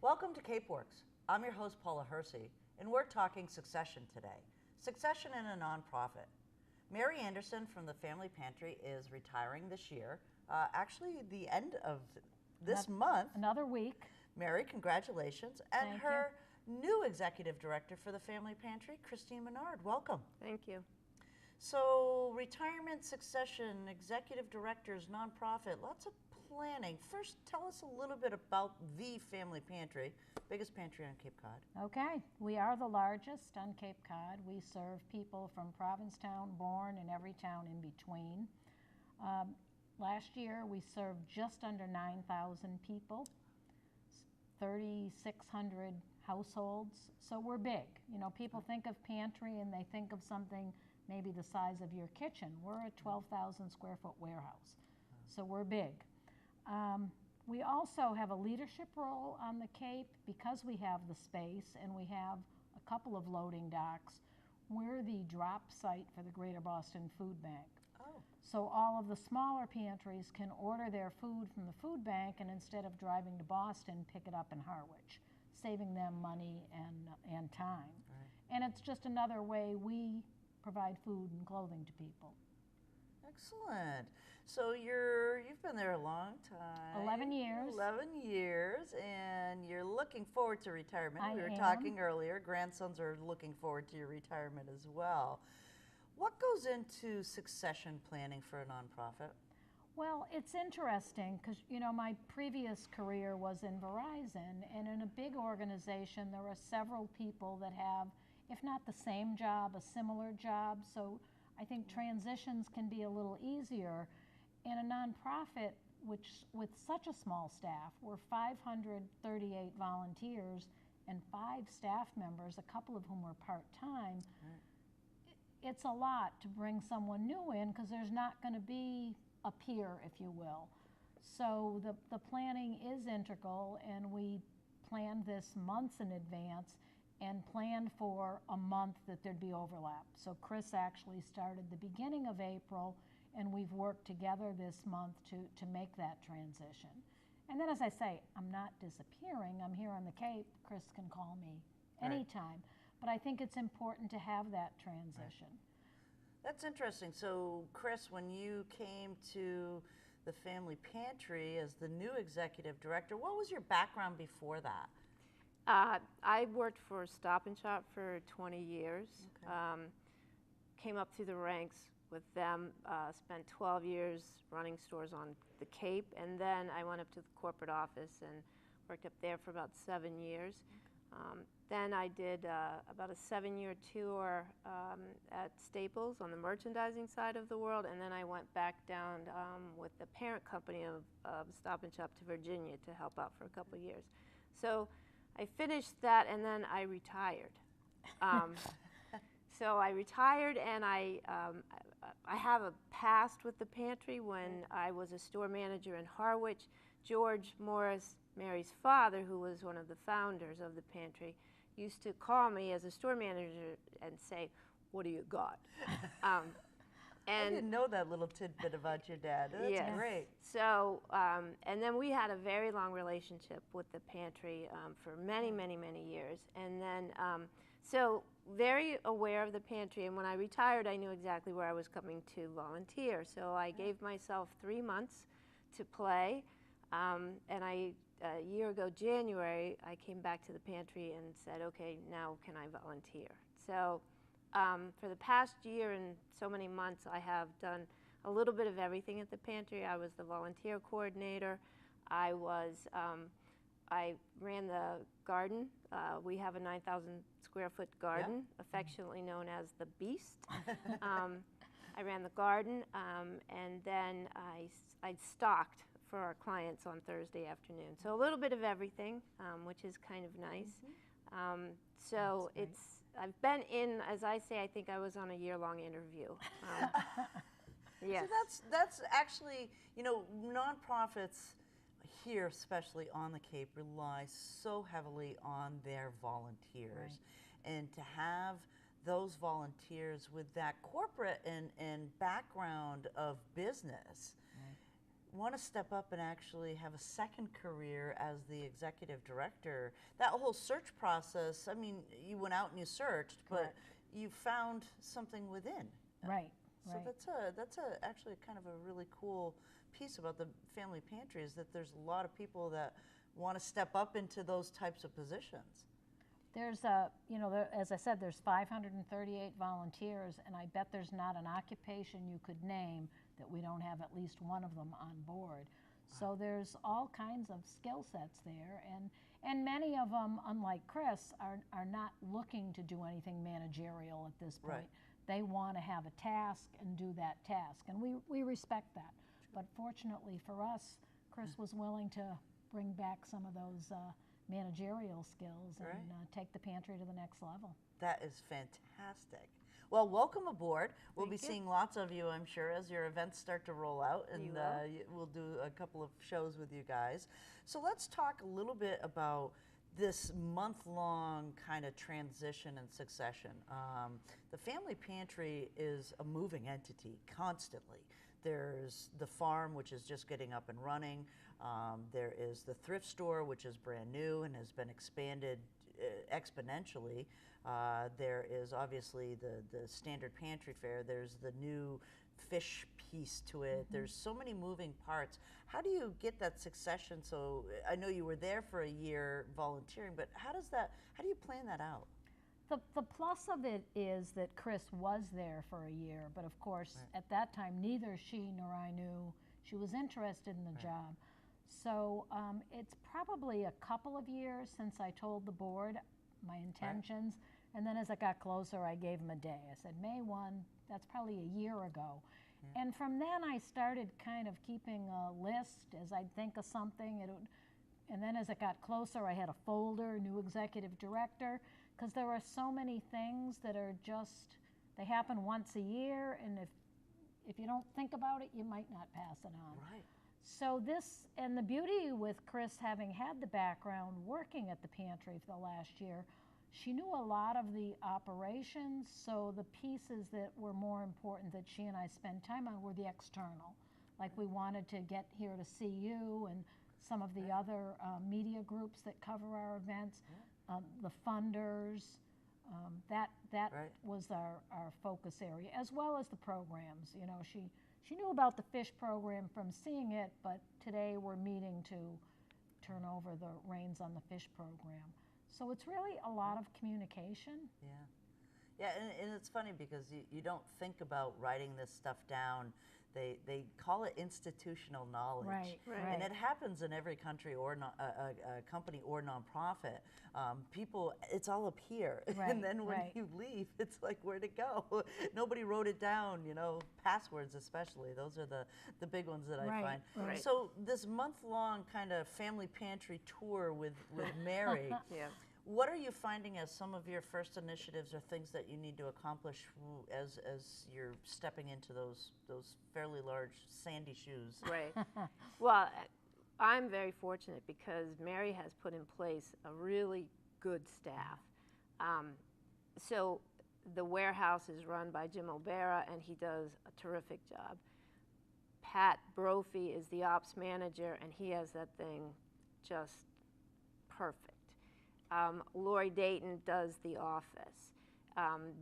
Welcome to CapeWorks. I'm your host, Paula Hersey, and we're talking succession today. Succession in a nonprofit. Mary Anderson from the Family Pantry is retiring this year, actually the end of this month. Another week. Mary, congratulations. And Thank her new executive director for the Family Pantry, Christine Menard. Welcome. Thank you. So, retirement, succession, executive directors, nonprofit, lots of planning. First, tell us a little bit about the Family Pantry, biggest pantry on Cape Cod. Okay, we are the largest on Cape Cod. We serve people from Provincetown, Bourne, and every town in between. Last year, we served just under 9,000 people, 3,600 households. So we're big. You know, people think of pantry and they think of something maybe the size of your kitchen. We're a 12,000 square foot warehouse, so we're big. We also have a leadership role on the Cape because we have the space and we have a couple of loading docks. We're the drop site for the Greater Boston Food Bank. Oh. So all of the smaller pantries can order their food from the food bank and instead of driving to Boston, pick it up in Harwich, saving them money and time. Right. And it's just another way we provide food and clothing to people. Excellent. So you've been there a long time. 11 years. 11 years, and you're looking forward to retirement. I We were am. talking earlier, grandsons are looking forward to your retirement as well. What goes into succession planning for a nonprofit? Well, it's interesting because, you know, my previous career was in Verizon, and in a big organization, there are several people that have, if not the same job, a similar job. So I think transitions can be a little easier. In a nonprofit, which with such a small staff, we're 538 volunteers and 5 staff members, a couple of whom are part-time. Right. It's a lot to bring someone new in because there's not going to be a peer, if you will. So the planning is integral, and we planned this months in advance and planned for a month that there'd be overlap. So Chris actually started the beginning of April, and we've worked together this month to make that transition. And then, as I say, I'm not disappearing. I'm here on the Cape. Chris can call me anytime. But I think it's important to have that transition. Right. That's interesting. So, Chris, when you came to the Family Pantry as the new executive director, what was your background before that? I worked for Stop and Shop for 20 years. Okay. Came up through the ranks with them, spent 12 years running stores on the Cape, and then I went up to the corporate office and worked up there for about 7 years. Then I did about a 7-year tour at Staples on the merchandising side of the world, and then I went back down with the parent company of Stop and Shop to Virginia to help out for a couple of years. So I finished that, and then I retired. So I retired, and I have a past with the pantry. When I was a store manager in Harwich, George Morris, Mary's father, who was one of the founders of the pantry, used to call me as a store manager and say, "What do you got?" I didn't know that little tidbit about your dad. That's yes. great. So, and then we had a very long relationship with the pantry for many, many, many years. And then, so very aware of the pantry. And when I retired, I knew exactly where I was coming to volunteer. So I gave myself 3 months to play. And a year ago, January, I came back to the pantry and said, okay, now can I volunteer? So for the past year and so many months, I have done a little bit of everything at the pantry. I was the volunteer coordinator. I ran the garden. We have a 9,000 square foot garden, affectionately known as the Beast. I ran the garden, and then I stocked for our clients on Thursday afternoon. So a little bit of everything, which is kind of nice. So I've been in, as I say, I think I was on a year-long interview. Yes. So that's actually, you know, nonprofits here, especially on the Cape, rely so heavily on their volunteers. Right. And to have those volunteers with that corporate and background of business want to step up and actually have a second career as the executive director. That whole search process, I mean, you went out and you searched, Correct. but you found something within. Right, So right. that's actually kind of a really cool piece about the family pantry, is that there's a lot of people that want to step up into those types of positions. There's as I said, there's 538 volunteers, and I bet there's not an occupation you could name that we don't have at least one of them on board. So there's all kinds of skill sets there, and many of them, unlike Chris, are not looking to do anything managerial at this point. Right. They want to have a task and do that task, and we respect that. But fortunately for us, Chris was willing to bring back some of those managerial skills and take the pantry to the next level. That is fantastic. Well, welcome aboard. We'll be Thank you. seeing lots of you, I'm sure, as your events start to roll out, and You will. we'll do a couple of shows with you guys. So let's talk a little bit about this month-long kind of transition and succession. The family pantry is a moving entity constantly. There's the farm, which is just getting up and running. There is the thrift store, which is brand new and has been expanded exponentially. There is obviously the standard pantry fare. There's the new fish piece to it. There's so many moving parts. How do you get that succession? So I know you were there for a year volunteering, but how do you plan that out? The plus of it is that Chris was there for a year, but of course, at that time, neither she nor I knew she was interested in the job. So it's probably a couple of years since I told the board my intentions, and then as it got closer, I gave him a day. I said, May 1, that's probably a year ago. And from then, I started kind of keeping a list as I'd think of something. And then as it got closer, I had a folder, new executive director, because there are so many things that are just, they happen once a year, and if you don't think about it, you might not pass it on. Right. So this, and the beauty with Chris having had the background working at the pantry for the last year, she knew a lot of the operations, so the pieces that were more important that she and I spent time on were the external. Like we wanted to get here to see you and some of the other media groups that cover our events, the funders, that was our focus area, as well as the programs. You know, she knew about the fish program from seeing it, but today we're meeting to turn over the reins on the fish program. So it's really a lot of communication. Yeah, and it's funny because you don't think about writing this stuff down. They call it institutional knowledge. Right. And it happens in every country or company or nonprofit. People, it's all up here. And then when you leave, it's like, where'd it go? Nobody wrote it down, you know, passwords especially. Those are the big ones that I find. Right. So this month-long kind of family pantry tour with Mary, Yeah. what are you finding as some of your first initiatives or things that you need to accomplish as you're stepping into those fairly large sandy shoes? Right. Well, I'm very fortunate because Mary has put in place a really good staff. So the warehouse is run by Jim O'Bara, and he does a terrific job. Pat Brophy is the ops manager, and he has that thing just perfect. Lori Dayton does the office.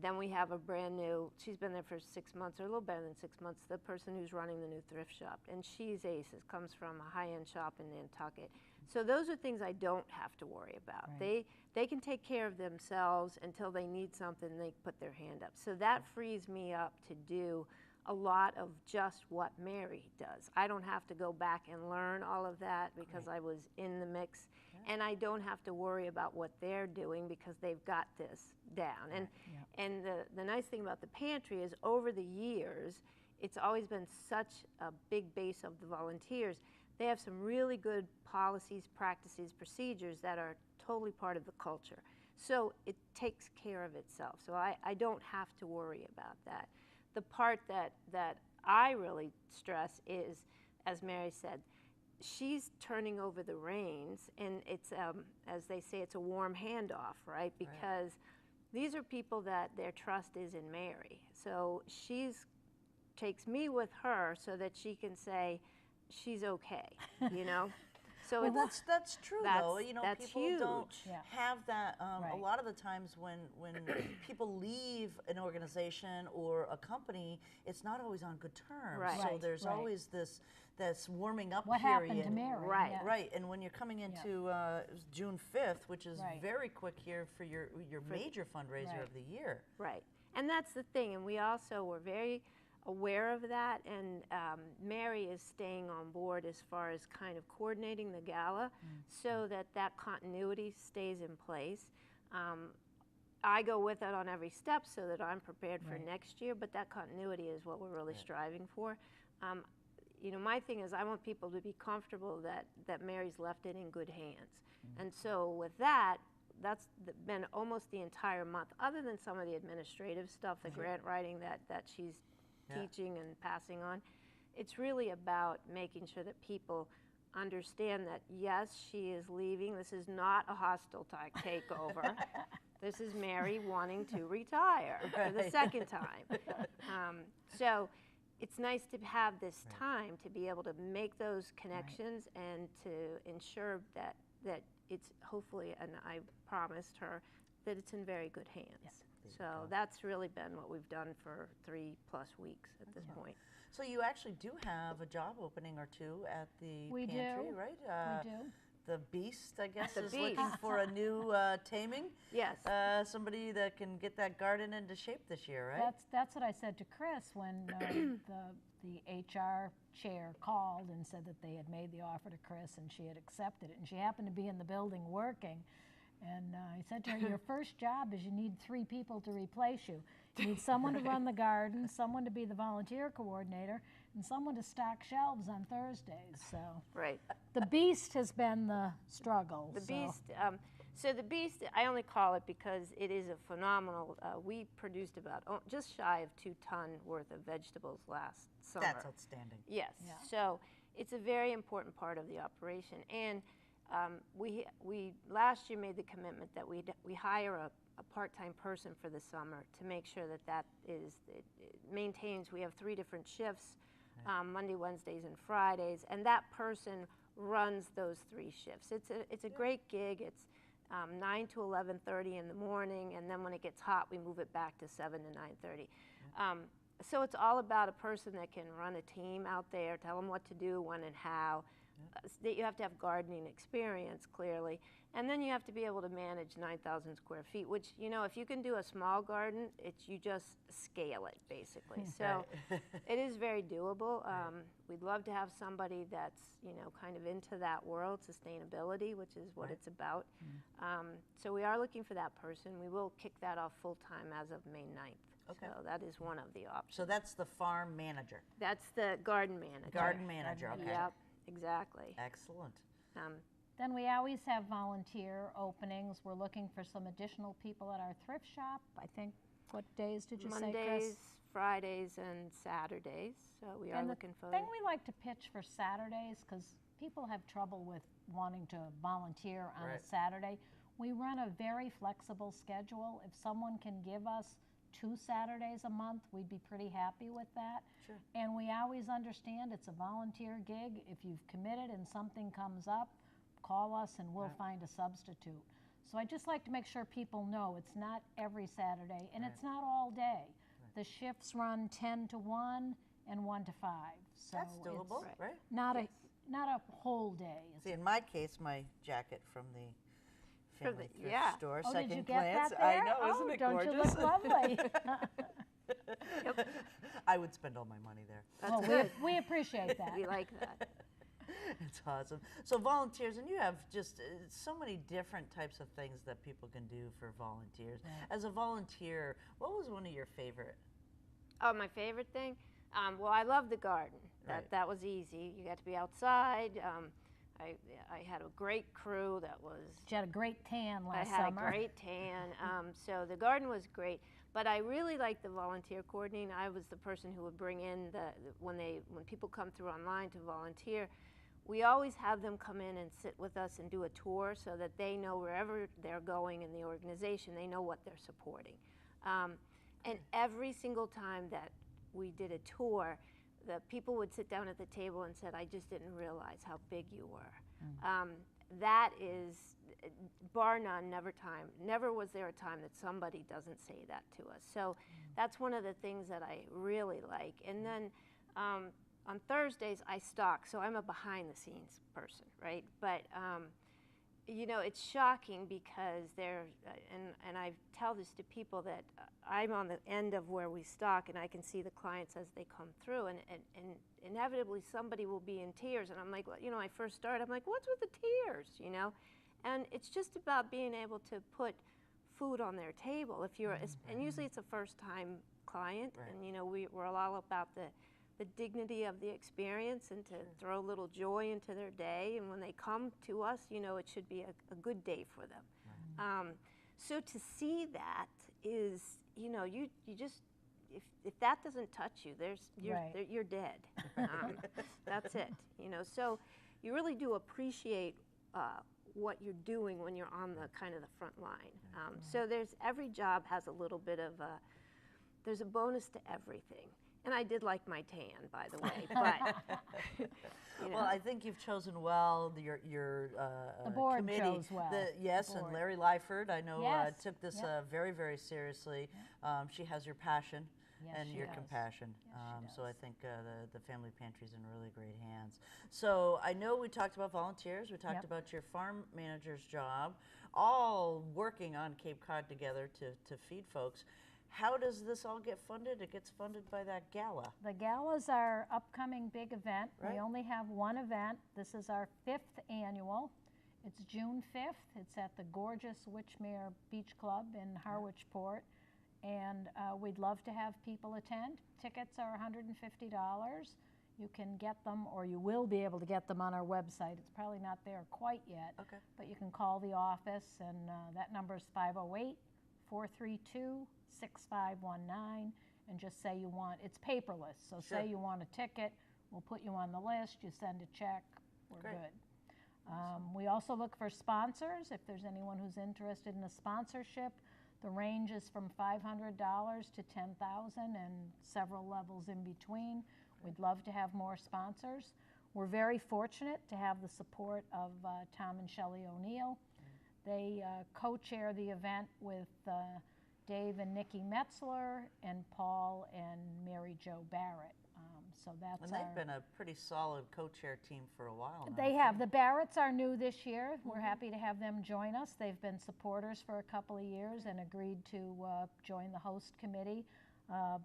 Then we have a brand new, she's been there for 6 months, or a little better than 6 months, the person who's running the new thrift shop. And she's aces, comes from a high-end shop in Nantucket. So those are things I don't have to worry about. They can take care of themselves until they need something, they put their hand up. So that frees me up to do a lot of just what Mary does. I don't have to go back and learn all of that because I was in the mix. And I don't have to worry about what they're doing because they've got this down. And the nice thing about the pantry is over the years, it's always been such a big base of the volunteers. They have some really good policies, practices, procedures that are totally part of the culture. So it takes care of itself. So I don't have to worry about that. The part that I really stress is, as Mary said, she's turning over the reins, and it's, as they say, it's a warm handoff, right? Because these are people that their trust is in Mary. So takes me with her so that she can say, she's okay, you know? So Well, that's true though. You know, that's people don't huge. have that. A Right. lot of the times when people leave an organization or a company, it's not always on good terms. Right. So Right, there's right. always this warming up What period. happened to Mary? Right. Yeah. Right, and when you're coming into June 5th, which is Right. very quick here for your major fundraiser Right. of the year. Right, and that's the thing, and we also were very aware of that, and Mary is staying on board as far as kind of coordinating the gala so that that continuity stays in place. I go with it on every step so that I'm prepared for Right. next year, but that continuity is what we're really striving for. You know, my thing is I want people to be comfortable that Mary's left it in good hands. And so with that, that's been almost the entire month, other than some of the administrative stuff, the grant writing that she's teaching and passing on. It's really about making sure that people understand that, yes, she is leaving. This is not a hostile takeover. This is Mary wanting to retire for the second time. So it's nice to have this time to be able to make those connections and to ensure that it's hopefully, and I promised her, that it's in very good hands. So that's really been what we've done for 3+ weeks at this point. So you actually do have a job opening or two at the We Pantry, do. right? We do. The Beast, I guess, The is looking Beast. for a new taming. Yes. Somebody that can get that garden into shape this year, right? That's what I said to Chris when the HR chair called and said that they had made the offer to Chris and she had accepted it, and she happened to be in the building working. And I said to her, your first job is you need 3 people to replace you. You need someone to run the garden, someone to be the volunteer coordinator, and someone to stock shelves on Thursdays. So Right. the Beast has been the struggle. The so. Beast, so the Beast, I only call it because it is a phenomenal, we produced about just shy of 2 ton worth of vegetables last summer. That's outstanding. Yes, Yeah. so it's a very important part of the operation. And we last year made the commitment that we hire a part-time person for the summer to make sure that it maintains, we have 3 different shifts, Monday, Wednesdays, and Fridays, and that person runs those 3 shifts. It's a great gig. It's 9 to 11:30 in the morning, and then when it gets hot, we move it back to 7 to 9:30. So it's all about a person that can run a team out there, tell them what to do, when and how. That you have to have gardening experience, clearly, and then you have to be able to manage 9,000 square feet, which, you know, if you can do a small garden, you just scale it, basically. So it is very doable. We'd love to have somebody that's, you know, kind of into that world, sustainability, which is what it's about. So we are looking for that person. We will kick that off full-time as of May 9th. Okay. So that is one of the options. So that's the farm manager. That's the garden manager. Garden manager, okay. Yep, exactly. Excellent. Then we always have volunteer openings. We're looking for some additional people at our thrift shop. I think, what days did you say, Chris? Mondays, Fridays, and Saturdays. So we are And looking the for. thing we like to pitch for Saturdays, because people have trouble with wanting to volunteer on a Saturday, we run a very flexible schedule. If someone can give us 2 Saturdays a month, we'd be pretty happy with that. Sure. And we always understand it's a volunteer gig. If you've committed and something comes up, call us and we'll find a substitute. So I just like to make sure people know it's not every Saturday, and it's not all day. The shifts run 10 to 1 and 1 to 5. So That's doable, it's right? not a whole day. See, in my case, my jacket from the family thrift store, Oh, Second did you get Glance. that there? I know, isn't Oh, it don't gorgeous? you look lovely? I would spend all my money there. That's Well, good. we appreciate that. We like that. It's awesome. So volunteers, and you have just so many different types of things that people can do for volunteers. As a volunteer, what was one of your favorite? Oh, my favorite thing? Well, I love the garden. That was easy. You got to be outside. I had a great crew that was. She had a great tan last I had summer. a great tan. So the garden was great. But I really liked the volunteer coordinating. I was the person who would bring in when people come through online to volunteer. We always have them come in and sit with us and do a tour so that they know wherever they're going in the organization, they know what they're supporting. And every single time that we did a tour, the people would sit down at the table and said, "I just didn't realize how big you were." That is, bar none, never was there a time that somebody doesn't say that to us. So that's one of the things that I really like. And then on Thursdays I stock, so I'm a behind the scenes person, right? But you know, it's shocking because and I tell this to people that I'm on the end of where we stock, and I can see the clients as they come through, and inevitably somebody will be in tears, and I'm like, well, you know, I first started, I'm like, what's with the tears, you know? And it's just about being able to put food on their table. If you're, and usually it's a first-time client, and you know, we're all about the dignity of the experience and to throw a little joy into their day. And when they come to us, you know, it should be a good day for them. So to see that is, you know, you just, if that doesn't touch you, you're dead. That's it, you know. So you really do appreciate what you're doing when you're on the kind of the front line. So every job has a little bit of there's a bonus to everything. And I did like my tan, by the way. But you know. Well, I think you've chosen well. Your the board committee, chose well. Yes, and Larry Lyford, I know, Yes. took this Yep. Very, very seriously. She has your passion. Yes, And she your does. compassion. Yes, she So I does. think the family pantry's in really great hands. So I know we talked about volunteers. We talked Yep. about your farm manager's job, all working on Cape Cod together to feed folks. How does this all get funded? It gets funded by that gala. The gala's our upcoming big event. Right. We only have one event. This is our 5th annual. It's June 5th. It's at the gorgeous Witchmere Beach Club in Harwichport. And we'd love to have people attend. Tickets are $150. You can get them, or you will be able to get them on our website. It's probably not there quite yet. Okay. But you can call the office, and that number is 508-432-6519, and just say you want, it's paperless, so Sure. say you want a ticket, we'll put you on the list, you send a check, we're Great. good. We also look for sponsors. If there's anyone who's interested in a sponsorship, the range is from $500 to $10,000 and several levels in between. We'd love to have more sponsors. We're very fortunate to have the support of Tom and Shelley O'Neill. They co-chair the event with Dave and Nikki Metzler and Paul and Mary Jo Barrett. So that's And they've been a pretty solid co-chair team for a while now. They have. The Barretts are new this year. We're happy to have them join us. They've been supporters for a couple of years and agreed to join the host committee.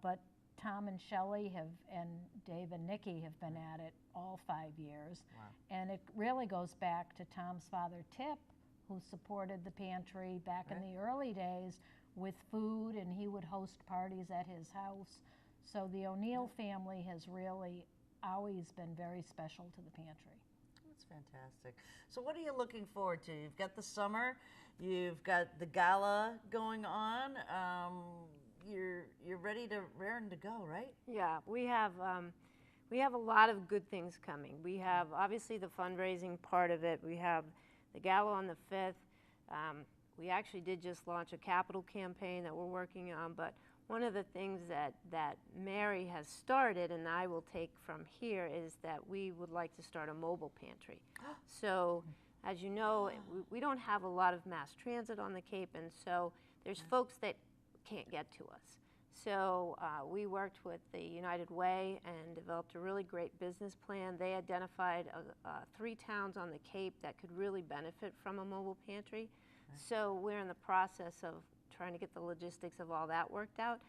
But Tom and Shelley and Dave and Nikki have been at it all 5 years. Wow. And it really goes back to Tom's father, Tip, who supported the pantry back in the early days with food, and he would host parties at his house. So the O'Neill family has really always been very special to the pantry. That's fantastic. So what are you looking forward to? You've got the summer, you've got the gala going on. You're ready to raring to go, right? Yeah, we have a lot of good things coming. We have obviously the fundraising part of it. We have the gala on the 5th. We actually did just launch a capital campaign that we're working on, but one of the things that Mary has started, and I will take from here, is that we would like to start a mobile pantry. So, as you know, we don't have a lot of mass transit on the Cape, and so there's folks that can't get to us. So we worked with the United Way and developed a really great business plan. They identified 3 towns on the Cape that could really benefit from a mobile pantry. So we're in the process of trying to get the logistics of all that worked out.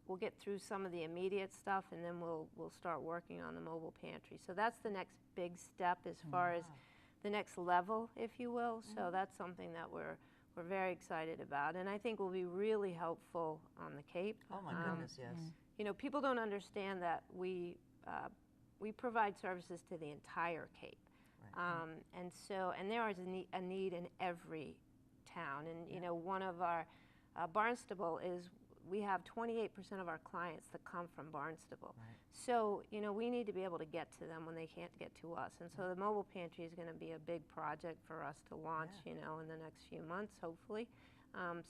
We'll get through some of the immediate stuff, and then we'll start working on the mobile pantry. So that's the next big step as far as the next level, if you will. So that's something that we're very excited about, and I think will be really helpful on the Cape. Oh my goodness, yes. You know, people don't understand that we provide services to the entire Cape, and there is a need in every town. And you know, one of our Barnstable is, we have 28% of our clients that come from Barnstable. Right. So you know, we need to be able to get to them when they can't get to us. And so the mobile pantry is going to be a big project for us to launch. You know, in the next few months, hopefully.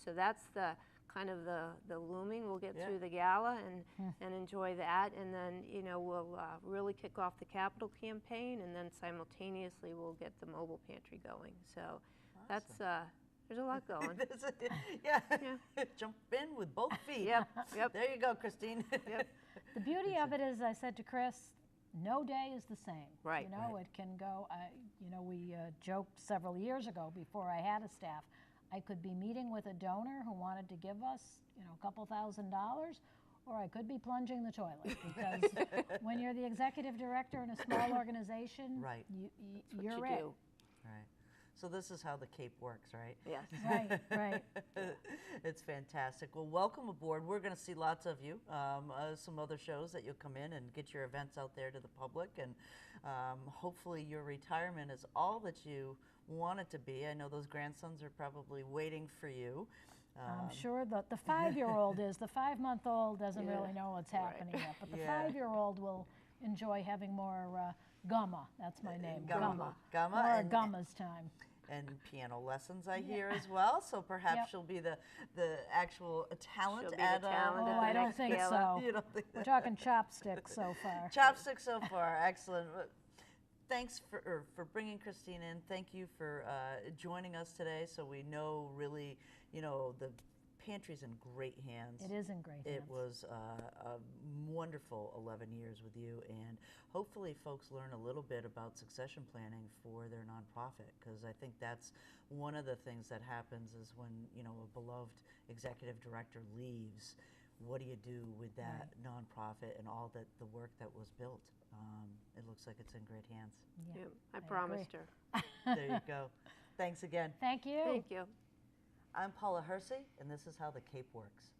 So that's the kind of the looming. We'll get Yeah. through the gala and enjoy that, and then we'll really kick off the capital campaign, and then simultaneously we'll get the mobile pantry going. So that's there's a lot going. Yeah. Yeah. Jump in with both feet. Yep. There you go, Christine. Yep. The beauty of it is, I said to Chris, no day is the same. Right. It can go, we joked several years ago before I had a staff, I could be meeting with a donor who wanted to give us, a couple $1,000, or I could be plunging the toilet. Because when you're the executive director in a small organization, Right. you're what it. you do. Right. So this is how the Cape works, right? Yes. Right. It's fantastic. Well, welcome aboard. We're going to see lots of you. Some other shows that you'll come in and get your events out there to the public, and hopefully your retirement is all that you want it to be. I know those grandsons are probably waiting for you. I'm sure that the 5-year-old is. The 5-month-old doesn't really know what's happening yet, but the 5-year-old will enjoy having more Gumma. That's my name. Gumma. More And Gumma's time. and piano lessons, I hear, as well. So perhaps she'll be the actual talent She'll be at the talent at Oh, the I don't next think gala. so. You don't think We're talking chopsticks so far. Chopsticks so far, excellent. Thanks for bringing Christine in. Thank you for joining us today, so we know really, the pantry's in great hands. It is in great hands. It was a wonderful 11 years with you, and hopefully folks learn a little bit about succession planning for their nonprofit, because I think that's one of the things that happens is when, a beloved executive director leaves, what do you do with that nonprofit and all the work that was built? It looks like it's in great hands. Yeah, I promised agree. her. There you go. Thanks again. Thank you. Thank you. I'm Paula Hersey, and this is how the Cape works.